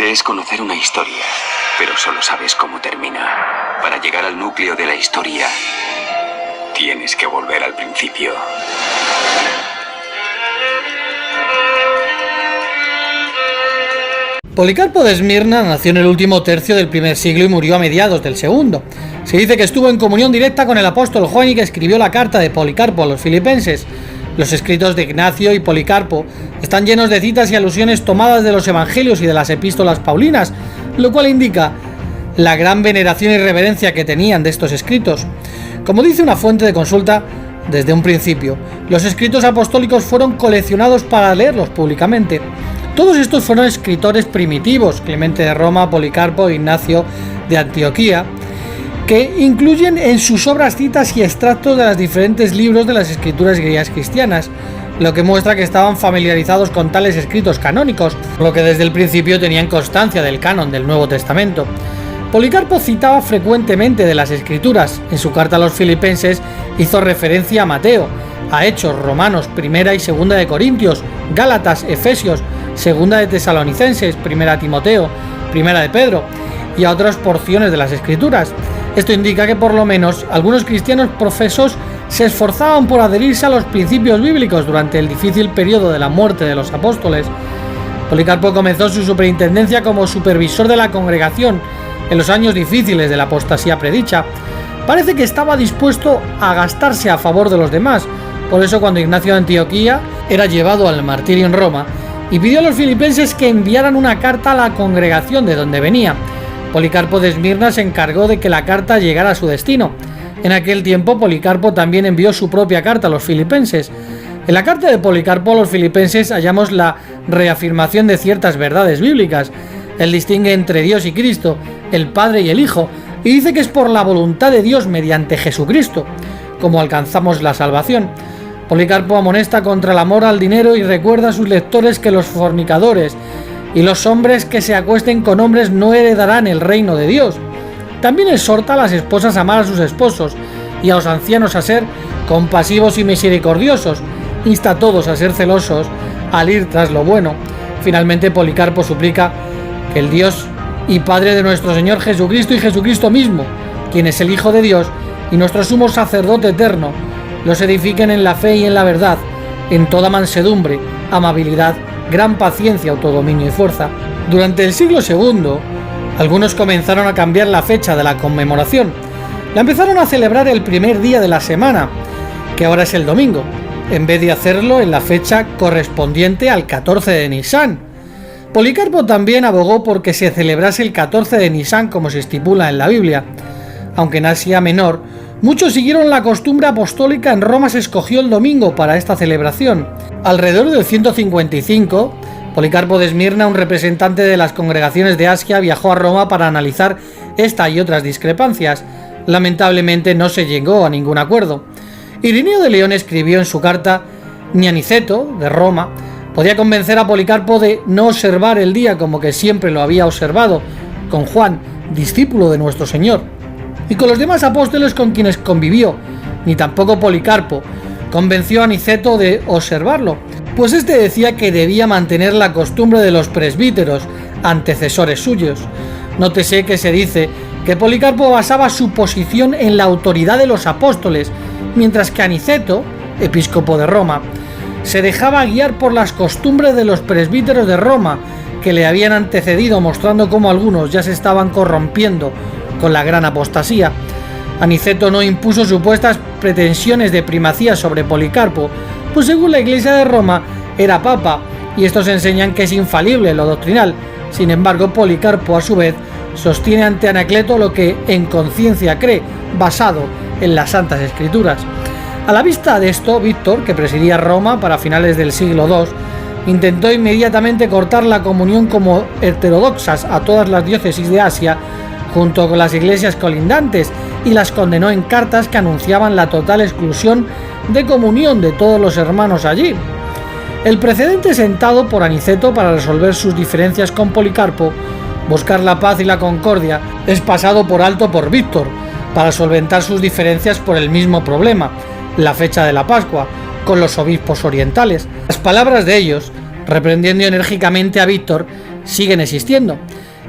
Crees conocer una historia, pero solo sabes cómo termina. Para llegar al núcleo de la historia, tienes que volver al principio. Policarpo de Esmirna nació en el último tercio del primer siglo y murió a mediados del segundo. Se dice que estuvo en comunión directa con el apóstol Juan y que escribió la carta de Policarpo a los filipenses. Los escritos de Ignacio y Policarpo están llenos de citas y alusiones tomadas de los evangelios y de las epístolas paulinas, lo cual indica la gran veneración y reverencia que tenían de estos escritos. Como dice una fuente de consulta, desde un principio, los escritos apostólicos fueron coleccionados para leerlos públicamente. Todos estos fueron escritores primitivos, Clemente de Roma, Policarpo, Ignacio de Antioquía, que incluyen en sus obras citas y extractos de los diferentes libros de las escrituras griegas cristianas, lo que muestra que estaban familiarizados con tales escritos canónicos, por lo que desde el principio tenían constancia del canon del Nuevo Testamento. Policarpo citaba frecuentemente de las escrituras. En su carta a los filipenses hizo referencia a Mateo, a Hechos, Romanos, Primera y Segunda de Corintios, Gálatas, Efesios, Segunda de Tesalonicenses, Primera Timoteo, Primera de Pedro y a otras porciones de las escrituras. Esto indica que por lo menos algunos cristianos profesos se esforzaban por adherirse a los principios bíblicos durante el difícil periodo de la muerte de los apóstoles. Policarpo comenzó su superintendencia como supervisor de la congregación en los años difíciles de la apostasía predicha. Parece que estaba dispuesto a gastarse a favor de los demás. Por eso, cuando Ignacio de Antioquía era llevado al martirio en Roma y pidió a los filipenses que enviaran una carta a la congregación de donde venía, Policarpo de Esmirna se encargó de que la carta llegara a su destino. En aquel tiempo, Policarpo también envió su propia carta a los filipenses. En la carta de Policarpo a los filipenses hallamos la reafirmación de ciertas verdades bíblicas. Él distingue entre Dios y Cristo, el Padre y el Hijo, y dice que es por la voluntad de Dios mediante Jesucristo como alcanzamos la salvación. Policarpo amonesta contra el amor al dinero y recuerda a sus lectores que los fornicadores y los hombres que se acuesten con hombres no heredarán el reino de Dios. También exhorta a las esposas a amar a sus esposos y a los ancianos a ser compasivos y misericordiosos. Insta a todos a ser celosos, al ir tras lo bueno. Finalmente, Policarpo suplica que el Dios y Padre de nuestro Señor Jesucristo y Jesucristo mismo, quien es el Hijo de Dios y nuestro sumo sacerdote eterno, los edifiquen en la fe y en la verdad, en toda mansedumbre, amabilidad, gran paciencia, autodominio y fuerza. Durante el siglo II, algunos comenzaron a cambiar la fecha de la conmemoración. La empezaron a celebrar el primer día de la semana, que ahora es el domingo, en vez de hacerlo en la fecha correspondiente al 14 de Nisan. Policarpo también abogó por que se celebrase el 14 de Nisan como se estipula en la Biblia. Aunque en Asia Menor, muchos siguieron la costumbre apostólica, en Roma se escogió el domingo para esta celebración. Alrededor del 155, Policarpo de Esmirna, un representante de las congregaciones de Asia, viajó a Roma para analizar esta y otras discrepancias. Lamentablemente no se llegó a ningún acuerdo. Ireneo de León escribió en su carta: ni Aniceto, de Roma, podía convencer a Policarpo de no observar el día como que siempre lo había observado, con Juan, discípulo de nuestro Señor, y con los demás apóstoles con quienes convivió, ni tampoco Policarpo convenció a Aniceto de observarlo, pues este decía que debía mantener la costumbre de los presbíteros, antecesores suyos. Nótese que se dice que Policarpo basaba su posición en la autoridad de los apóstoles, mientras que Aniceto, episcopo de Roma, se dejaba guiar por las costumbres de los presbíteros de Roma que le habían antecedido, mostrando cómo algunos ya se estaban corrompiendo con la gran apostasía. Aniceto no impuso supuestas pretensiones de primacía sobre Policarpo, pues según la Iglesia de Roma era papa, y estos enseñan que es infalible en lo doctrinal. Sin embargo, Policarpo a su vez sostiene ante Anacleto lo que en conciencia cree, basado en las Santas Escrituras. A la vista de esto, Víctor, que presidía Roma para finales del siglo II, intentó inmediatamente cortar la comunión como heterodoxas a todas las diócesis de Asia, junto con las iglesias colindantes, y las condenó en cartas que anunciaban la total exclusión de comunión de todos los hermanos allí. El precedente sentado por Aniceto para resolver sus diferencias con Policarpo, buscar la paz y la concordia, es pasado por alto por Víctor, para solventar sus diferencias por el mismo problema, la fecha de la Pascua, con los obispos orientales. Las palabras de ellos reprendiendo enérgicamente a Víctor, siguen existiendo.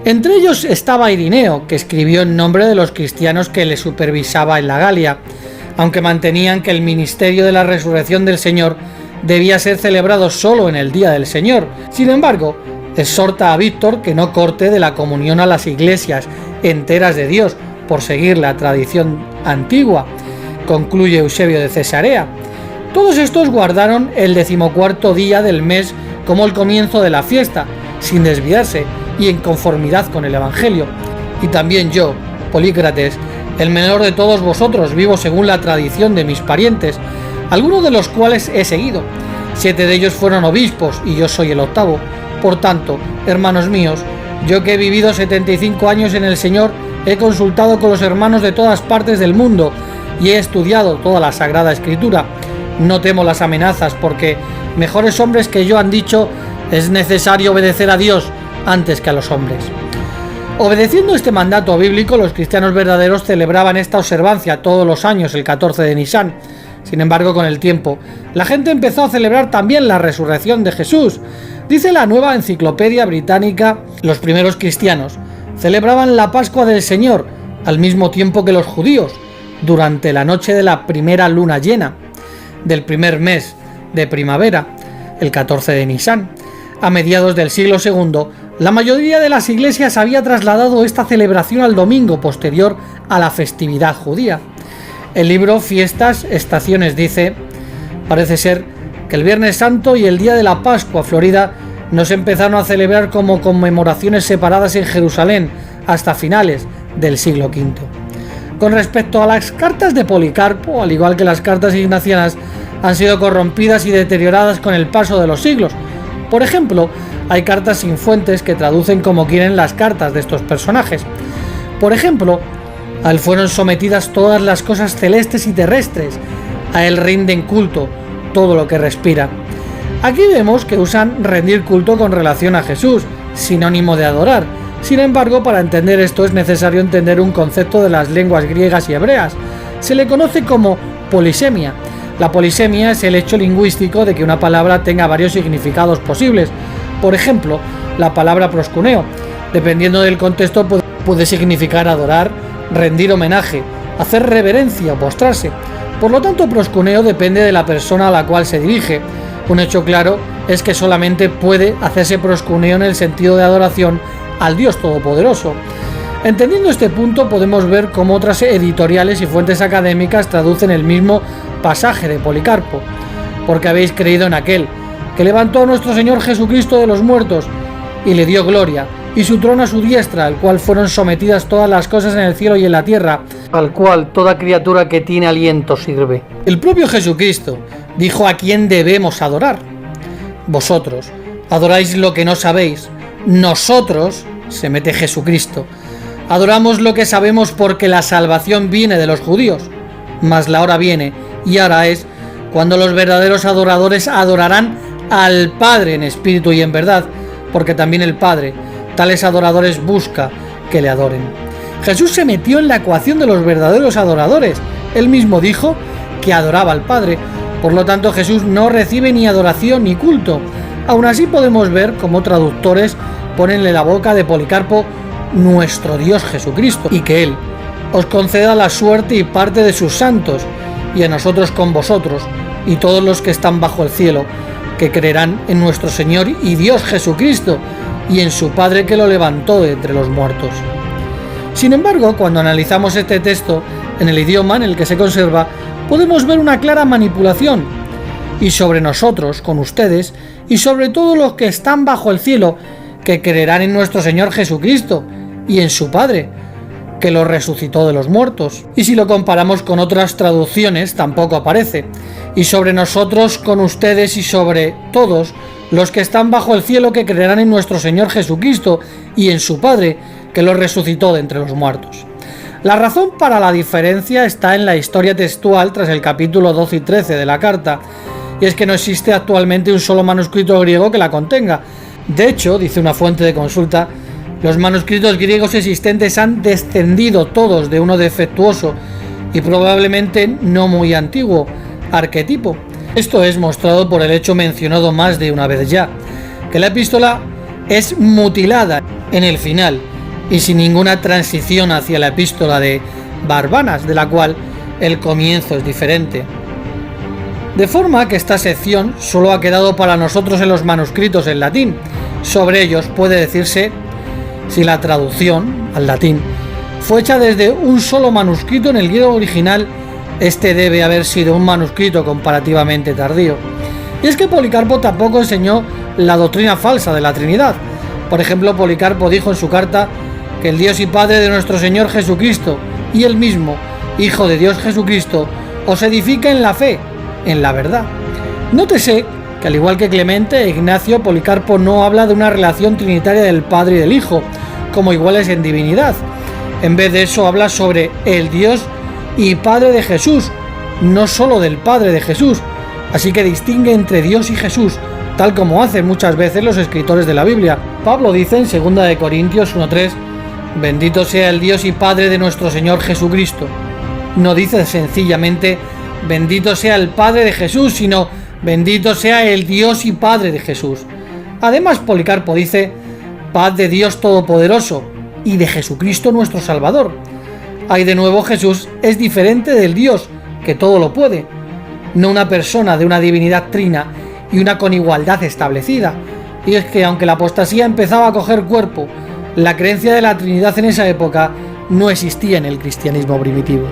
Entre ellos estaba Irineo, que escribió en nombre de los cristianos que le supervisaba en la Galia, aunque mantenían que el ministerio de la resurrección del Señor debía ser celebrado solo en el día del Señor. Sin embargo, exhorta a Víctor que no corte de la comunión a las iglesias enteras de Dios por seguir la tradición antigua, concluye Eusebio de Cesarea. Todos estos guardaron el 14º día del mes como el comienzo de la fiesta, sin desviarse y en conformidad con el Evangelio. Y también yo, Polícrates, el menor de todos vosotros, vivo según la tradición de mis parientes, algunos de los cuales he seguido. 7 de ellos fueron obispos y yo soy el 8º. Por tanto, hermanos míos, yo que he vivido 75 años en el Señor, he consultado con los hermanos de todas partes del mundo y he estudiado toda la Sagrada Escritura. No temo las amenazas porque mejores hombres que yo han dicho: es necesario obedecer a Dios antes que a los hombres. Obedeciendo este mandato bíblico, los cristianos verdaderos celebraban esta observancia todos los años, el 14 de Nisán. Sin embargo, con el tiempo, la gente empezó a celebrar también la resurrección de Jesús. Dice la Nueva Enciclopedia Británica: los primeros cristianos celebraban la Pascua del Señor al mismo tiempo que los judíos, durante la noche de la primera luna llena del primer mes de primavera, el 14 de Nisán. A mediados del siglo II, la mayoría de las iglesias había trasladado esta celebración al domingo posterior a la festividad judía. El libro Fiestas, Estaciones dice: parece ser que el Viernes Santo y el día de la Pascua Florida no se empezaron a celebrar como conmemoraciones separadas en Jerusalén hasta finales del siglo V. Con respecto a las cartas de Policarpo, al igual que las cartas ignacianas, han sido corrompidas y deterioradas con el paso de los siglos. Por ejemplo, hay cartas sin fuentes que traducen como quieren las cartas de estos personajes. Por ejemplo, a él fueron sometidas todas las cosas celestes y terrestres, a él rinden culto todo lo que respira. Aquí vemos que usan rendir culto con relación a Jesús, sinónimo de adorar. Sin embargo, para entender esto es necesario entender un concepto de las lenguas griegas y hebreas. Se le conoce como polisemia. La polisemia es el hecho lingüístico de que una palabra tenga varios significados posibles. Por ejemplo, la palabra proscuneo, dependiendo del contexto, puede significar adorar, rendir homenaje, hacer reverencia o postrarse. Por lo tanto, proscuneo depende de la persona a la cual se dirige. Un hecho claro es que solamente puede hacerse proscuneo en el sentido de adoración al Dios Todopoderoso. Entendiendo este punto, podemos ver cómo otras editoriales y fuentes académicas traducen el mismo pasaje de Policarpo: porque habéis creído en aquel que levantó a nuestro Señor Jesucristo de los muertos y le dio gloria, y su trono a su diestra, al cual fueron sometidas todas las cosas en el cielo y en la tierra, al cual toda criatura que tiene aliento sirve. El propio Jesucristo dijo a quién debemos adorar. Vosotros adoráis lo que no sabéis. Nosotros, se mete Jesucristo, adoramos lo que sabemos porque la salvación viene de los judíos. Mas la hora viene, y ahora es, cuando los verdaderos adoradores adorarán al Padre en espíritu y en verdad, porque también el Padre tales adoradores busca que le adoren. Jesús se metió en la ecuación de los verdaderos adoradores. Él mismo dijo que adoraba al Padre. Por lo tanto, Jesús no recibe ni adoración ni culto. Aún así podemos ver cómo traductores ponen en la boca de Policarpo nuestro Dios Jesucristo, y que Él os conceda la suerte y parte de sus santos, y a nosotros con vosotros, y todos los que están bajo el cielo, que creerán en nuestro Señor y Dios Jesucristo, y en su Padre que lo levantó de entre los muertos. Sin embargo, cuando analizamos este texto en el idioma en el que se conserva, podemos ver una clara manipulación. Y sobre nosotros, con ustedes, y sobre todos los que están bajo el cielo, que creerán en nuestro Señor Jesucristo, y en su Padre, que lo resucitó de los muertos. Y si lo comparamos con otras traducciones, tampoco aparece. Y sobre nosotros, con ustedes, y sobre todos los que están bajo el cielo, que creerán en nuestro Señor Jesucristo, y en su Padre, que lo resucitó de entre los muertos. La razón para la diferencia está en la historia textual tras el capítulo 12 y 13 de la carta, y es que no existe actualmente un solo manuscrito griego que la contenga. De hecho, dice una fuente de consulta, los manuscritos griegos existentes han descendido todos de uno defectuoso y probablemente no muy antiguo arquetipo. Esto es mostrado por el hecho mencionado más de una vez ya. que la epístola es mutilada en el final y sin ninguna transición hacia la epístola de Barbanas, de la cual el comienzo es diferente. De forma que esta sección solo ha quedado para nosotros en los manuscritos en latín. Sobre ellos puede decirse si la traducción al latín fue hecha desde un solo manuscrito en el griego original, este debe haber sido un manuscrito comparativamente tardío. Y es que Policarpo tampoco enseñó la doctrina falsa de la Trinidad. Por ejemplo, Policarpo dijo en su carta que el Dios y Padre de nuestro Señor Jesucristo y el mismo Hijo de Dios Jesucristo os edifica en la fe, en la verdad. Nótese que al igual que Clemente e Ignacio, Policarpo no habla de una relación trinitaria del Padre y del Hijo, como iguales en divinidad. En vez de eso habla sobre el Dios y Padre de Jesús, no solo del Padre de Jesús, así que distingue entre Dios y Jesús, tal como hacen muchas veces los escritores de la Biblia. Pablo dice en 2 Corintios 1:3, bendito sea el Dios y Padre de nuestro Señor Jesucristo. No dice sencillamente bendito sea el Padre de Jesús, sino bendito sea el Dios y Padre de Jesús. Además, Policarpo dice paz de Dios Todopoderoso y de Jesucristo nuestro Salvador. Ahí de nuevo Jesús es diferente del Dios que todo lo puede, no una persona de una divinidad trina y una con igualdad establecida. Y es que aunque la apostasía empezaba a coger cuerpo, la creencia de la Trinidad en esa época no existía en el cristianismo primitivo.